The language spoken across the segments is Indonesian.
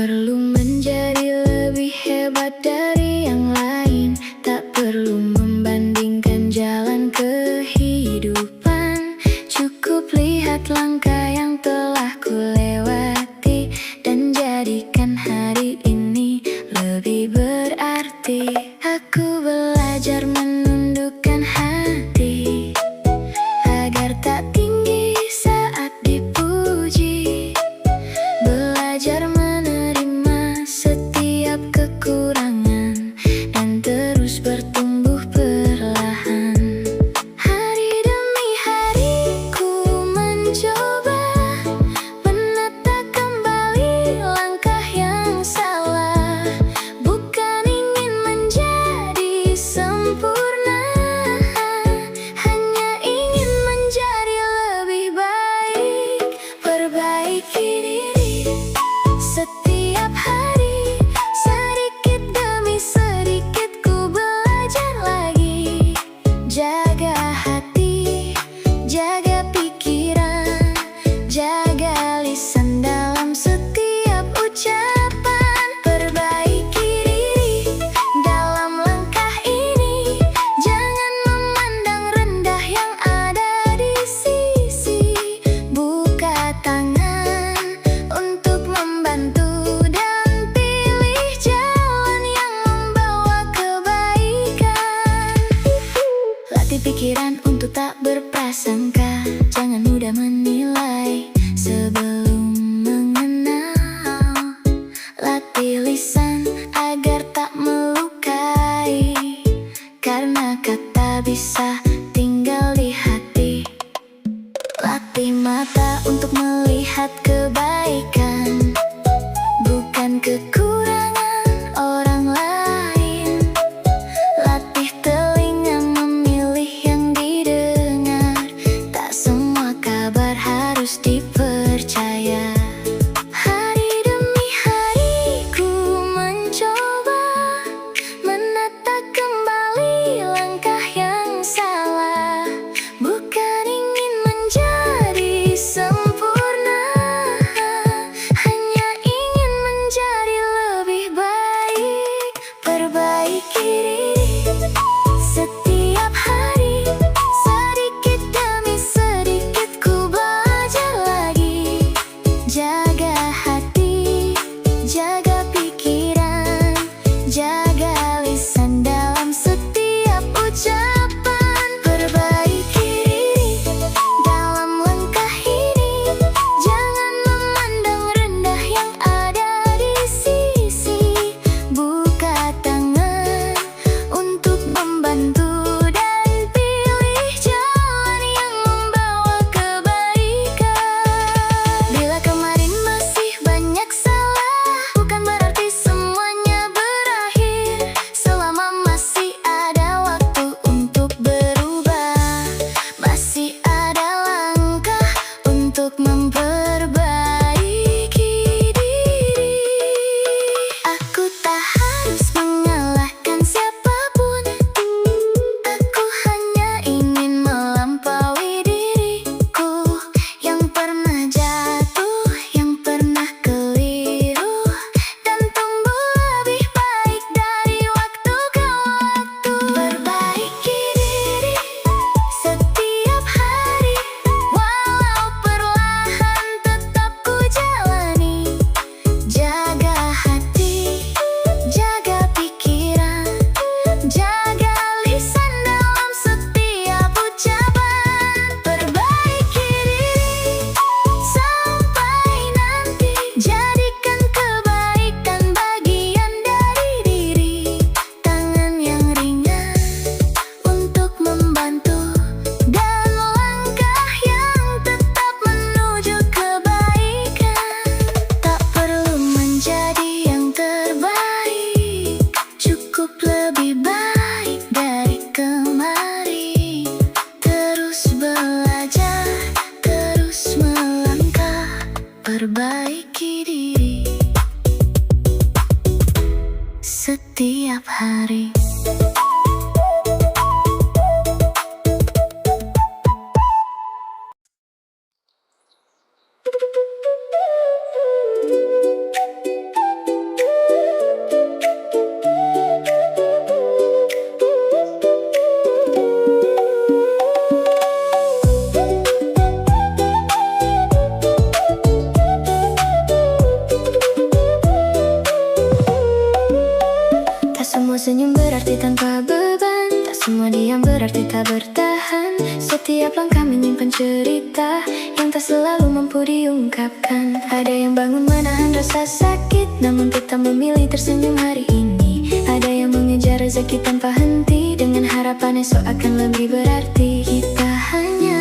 perlu menjadi lebih hebat dari yang lain, tak perlu membandingkan jalan kehidupan. Cukup lihat langkah yang telah ku lewati dan jadikan hari ini lebih berarti. Aku belajar menundukkan hati agar tak tinggi saat dipuji. Belajar menerima setiap kekurangan dan terus bertumbuh perlahan. Hari demi hari ku mencoba menata kembali langkah yang salah. Bukan ingin menjadi sempurna, hanya ingin menjadi lebih baik. Perbaiki diri setiap hari, sedikit demi sedikit ku belajar lagi. Jaga hati, jaga pikiran, jaga lisan dalam setiap ucapan. Perbaiki diri dalam langkah ini, jangan memandang rendah yang ada di sisi. Buka tangan untuk membantu dan pilih jalan yang membawa kebaikan. Latih pikiran untuk tak berprasangka, jangan mudah menilai sebelum mengenal. Latih lisan agar tak melukai, karena kata bisa tinggal di hati. Latih mata untuk melihat kebaikan, bukan kekurangan orang lain. Latih telinga memilih yang didengar, tak semua kabar harus dipercaya. Hari demi hari ku mencoba menata kembali langkah yang salah. Bukan ingin menjadi sempurna, hanya ingin menjadi lebih baik. Perbaiki diri setiap hari, sedikit demi sedikit ku belajar lagi. Jaga hati, jaga pikiran, jaga lisan dalam setiap ucapan. Perbaiki diri dalam langkah ini, jangan memandang rendah yang ada di sisi. Buka tangan untuk membantu dan pilih jalan yang membawa kebaikan. Bila kemarin masih banyak salah, bukan berarti semuanya berakhir. Selama masih ada waktu untuk berubah, masih ada langkah untuk memperbaiki diri. Aku tak harus mengalahkan siapapun, aku hanya ingin melampaui diriku yang pernah jatuh, yang pernah keliru, dan tumbuh lebih baik dari waktu ke waktu. Perbaiki diri setiap hari, walau perlahan tetap ku jalani. Jaga hati, jaga pikiran, jaga lisan dalam setiap ucapan. Perbaiki diri sampai nanti, jadikan kebaikan bagian dari diri. Tangan yang ringan untuk membantu dan langkah yang tetap menuju kebaikan. Tak perlu menjadi yang terbaik, cukup lebih baik dari kemarin. Terus belajar, terus melangkah, perbaiki diri setiap hari. Setiap langkah menyimpan cerita yang tak selalu mampu diungkapkan. Ada yang bangun menahan rasa sakit, namun tetap memilih tersenyum hari ini. Ada yang mengejar rezeki tanpa henti, dengan harapan esok akan lebih berarti. Kita hanya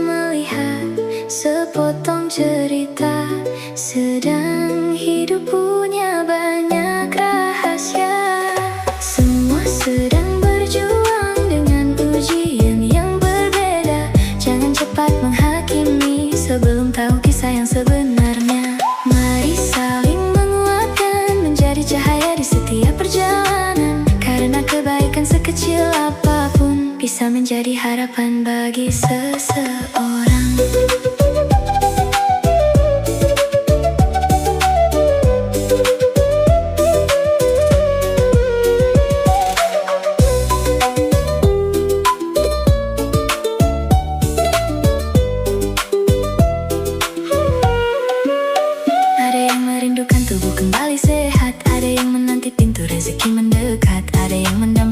melihat sepotong cerita, sedang hidup punya banyak rahasia. Semua sedang berjuang dengan ujian yang berbeda. Jangan cepat menghakimi sebelum tahu kisah yang sebenarnya. Mari saling menguatkan, menjadi cahaya di setiap perjalanan. Karena kebaikan sekecil apapun bisa menjadi harapan bagi seseorang.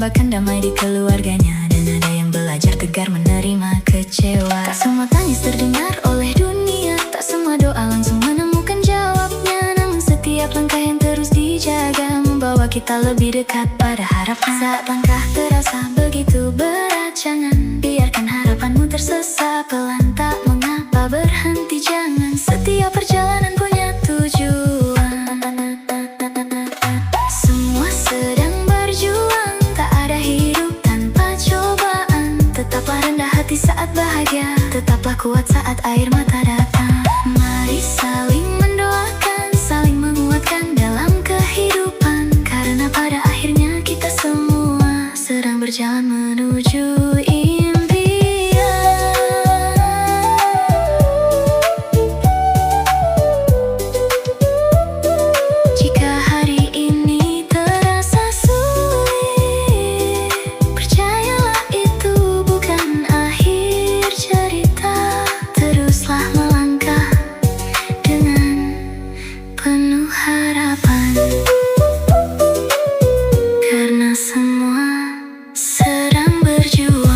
Bahkan damai di keluarganya, dan ada yang belajar tegar menerima kecewa. Tak semua tangis terdengar oleh dunia, tak semua doa langsung menemukan jawabnya. Namun setiap langkah yang terus dijaga membawa kita lebih dekat pada harapan. Saat langkah terasa begitu berat, jangan biarkan harapanmu tersesat. Pelan tak mengapa berhenti, jangan. Setiap perjalanan punya tujuan. Semua sedang berjuang, hidup tanpa cobaan. Tetaplah rendah hati saat bahagia, tetaplah kuat saat air mata datang. Mari saling mendoakan, saling menguatkan dalam kehidupan. Karena pada akhirnya kita semua sedang berjalan menuju impian. Jika hari ini terasa sulit, percayalah itu bukan akhir cerita. Teruslah melangkah dengan penuh harapan, karena semua sedang berjuang.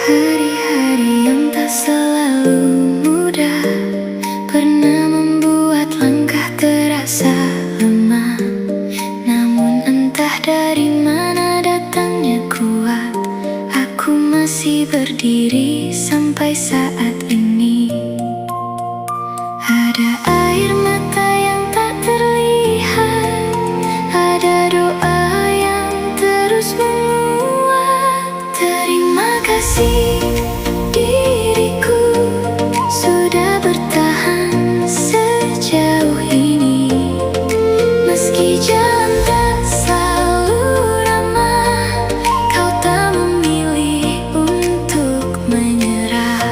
Hari-hari yang tak selalu mudah pernah membuat langkah terasa lemah. Namun entah dari mana datangnya kuat, aku masih berdiri sampai saat ini. Ada air mata yang tak terlihat, ada doa yang terus menguat. Terima kasih diriku sudah bertahan sejauh ini. Meski jalan tak selalu ramah, kau tak memilih untuk menyerah.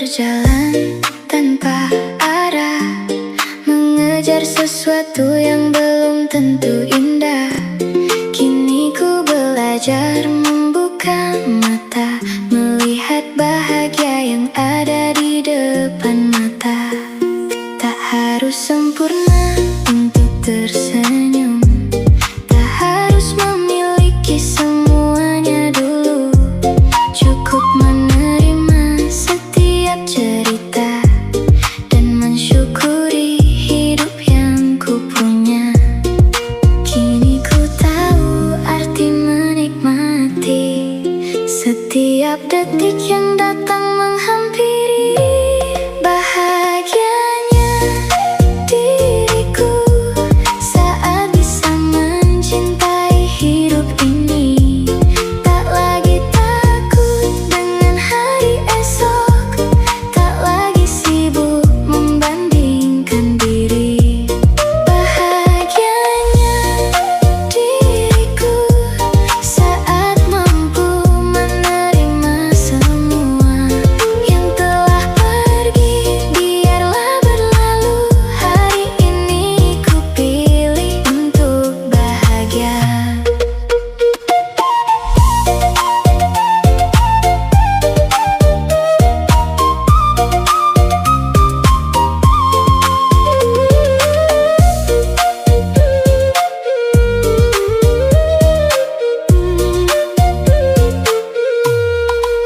berjalan tanpa arah, mengejar sesuatu yang belum tentu indah. Kini ku belajar membuka mata, melihat bahagia yang ada di depan mata. Tak harus sempurna untuk tersenyum, tak harus memiliki semuanya dulu. Cukup menerima setiap cerita dan mensyukuri hidup yang ku punya. Kini ku tahu arti menikmati setiap detik yang datang menghampiri. Bahagianya diriku saat bisa mencintai hidup ini. Tak lagi takut dengan hari esok, tak lagi sibuk membandingkan diri. Bahagianya diriku saat mampu menerima semua yang telah pergi, biarlah berlalu. Hari ini ku pilih untuk bahagia.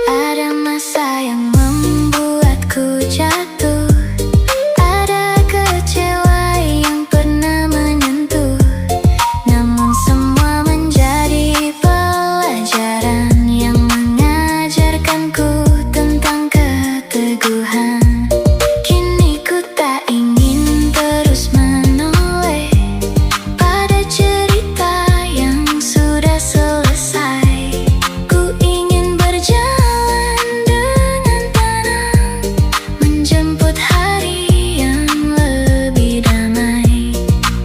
Ada masa yang membuatku jatuh, ada kecewa yang pernah menyentuh. Namun semua menjadi pelajaran yang mengajarkanku tentang keteguhan. Kini ku tak ingin terus menoleh pada cerita yang sudah selesai. Ku ingin berjalan dengan tenang, menjemput hari yang lebih damai.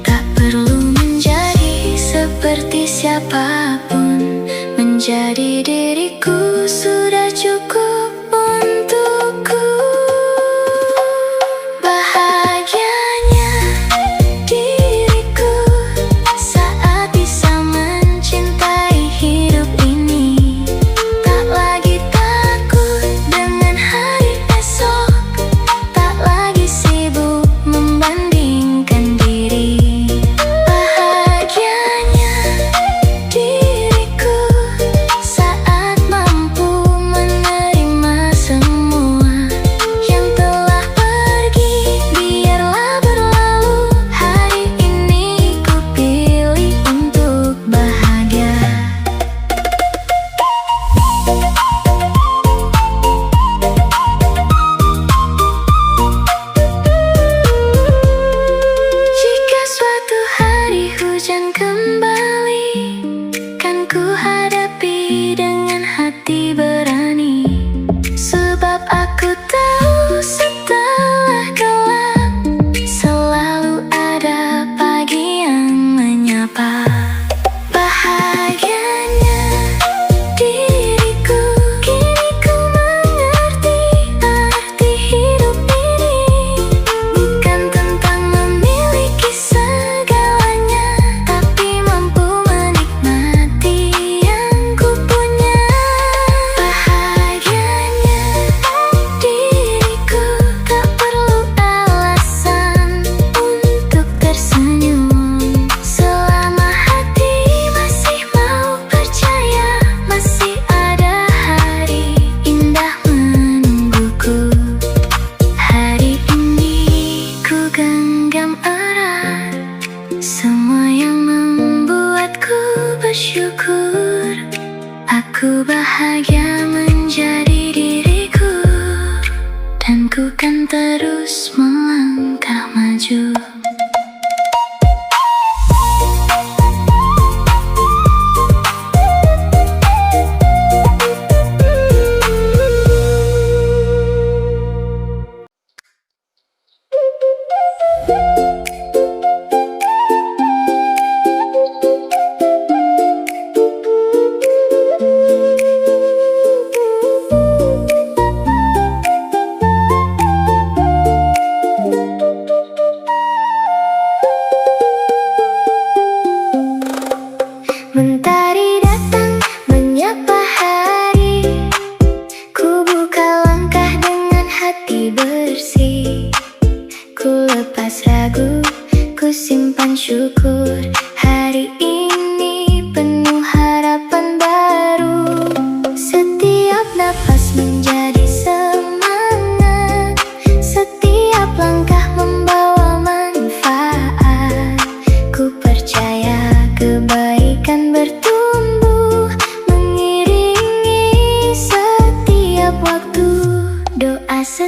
Tak perlu menjadi seperti siapapun, menjadi diriku sudah cukup untukku. Bahagianya diriku saat bisa mencintai hidup ini. Tak lagi takut dengan hari esok, tak lagi sibuk membandingkan diri. Bahagianya diriku saat mampu menerima semua yang telah pergi, biarlah berlalu. Hari ini ku pilih untuk bahagia. Jika suatu hari hujan kembali, kan ku hadapi dengan hati berani. Sebab aku tahu setelah gelap selalu ada pagi yang menyapa. Bahagianya diriku, kini ku mengerti arti hidup ini. Bukan tentang memiliki segalanya, tapi mampu menikmati yang ku punya. Bahagianya diriku tak perlu alasan untuk tersenyum. Selama hati masih mau percaya, masih ada hari indah menungguku. Hari ini ku genggam erat semua yang membuatku bersyukur. Aku bahagia menjadi diriku, dan ku kan terus melangkah maju.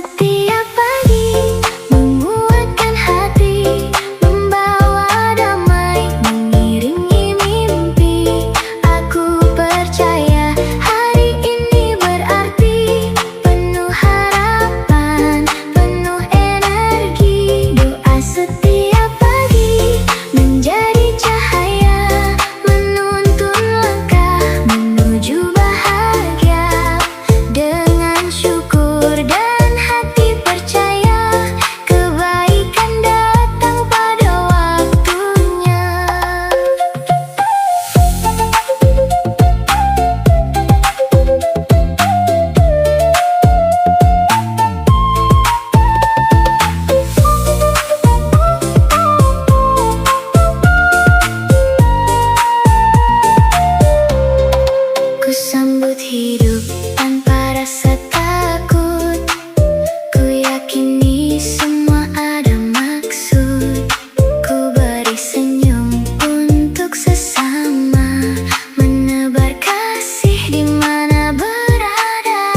setiap pagi menguatkan hati, membawa damai, mengiringi mimpi. Aku percaya hari ini berarti penuh harapan, penuh energi. Doa setiap pagi menjadi cahaya, menuntun langkah menuju bahagia. Dengan syukur dan hati percaya, kebaikan datang pada waktunya. Ku sambut hidup tanpa rasa takut. Ku yakini semua ada maksud. Ku beri senyum untuk sesama, menebar kasih di mana berada.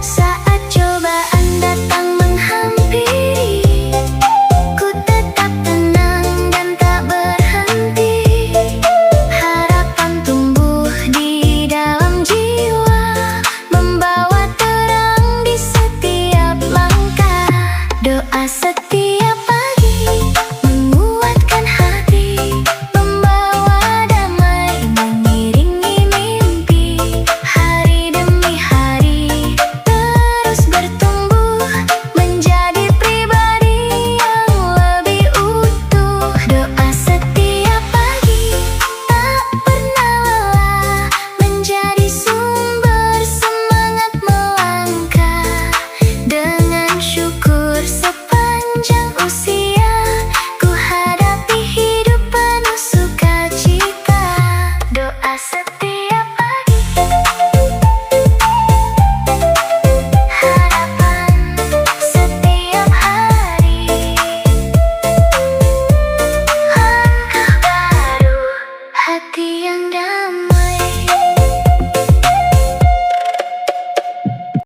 Saat cobaan datang menghampiri, ku tetap tenang dan tak berhenti. Harapan tumbuh di dalam jiwa, membawa terang di setiap langkah. Doa setiap pagi menguatkan hati, membawa damai, mengiringi mimpi. Hari demi hari terus bertumbuh, menjadi pribadi yang lebih utuh. Doa setiap pagi tak pernah lelah, menjadi sumber semangat melangkah. Dengan syukur sepanjang usia, ku hadapi hidup penuh sukacita. Doa setiap pagi, harapan setiap hari, langkah baru, hati yang damai.